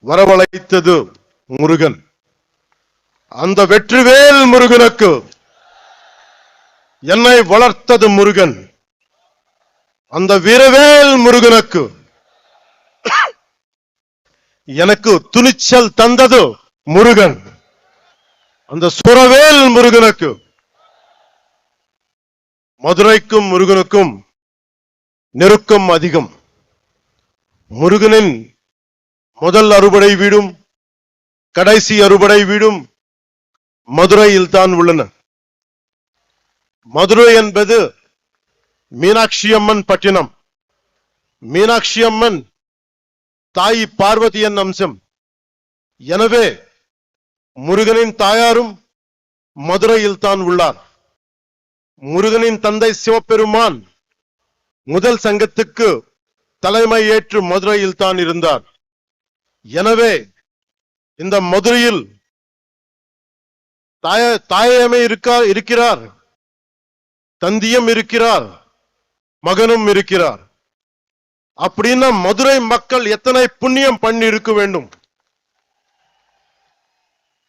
வரவழைத்தது முருகன். அந்த வெற்றிவேல் முருகனுக்கு என்னை வளர்த்தது முருகன். அந்த வீரவேல் முருகனுக்கு எனக்கு துணிச்சல் தந்தது முருகன். அந்த சுரவேல் முருகனுக்கு. மதுரைக்கும் முருகனுக்கும் நெருக்கம் அதிகம். முருகனின் முதல் அறுபடை வீடும் கடைசி அறுபடை வீடும் மதுரையில் தான் உள்ளன. மதுரை என்பது மீனாட்சி அம்மன் பட்டினம். மீனாட்சி அம்மன் தாய் பார்வதியின் அம்சம். எனவே முருகனின் தாயாரும் மதுரையில் தான் உள்ளார். முருகனின் தந்தை சிவபெருமான் முதல் சங்கத்துக்கு தலைமை ஏற்று மதுரையில் தான் இருந்தார். எனவே இந்த மதுரையில் தாயமே இருக்கிறார், தந்தியும் இருக்கிறார், மகனும் இருக்கிறார். அப்படின்னா மதுரை மக்கள் எத்தனை புண்ணியம் பண்ணி இருக்க வேண்டும்.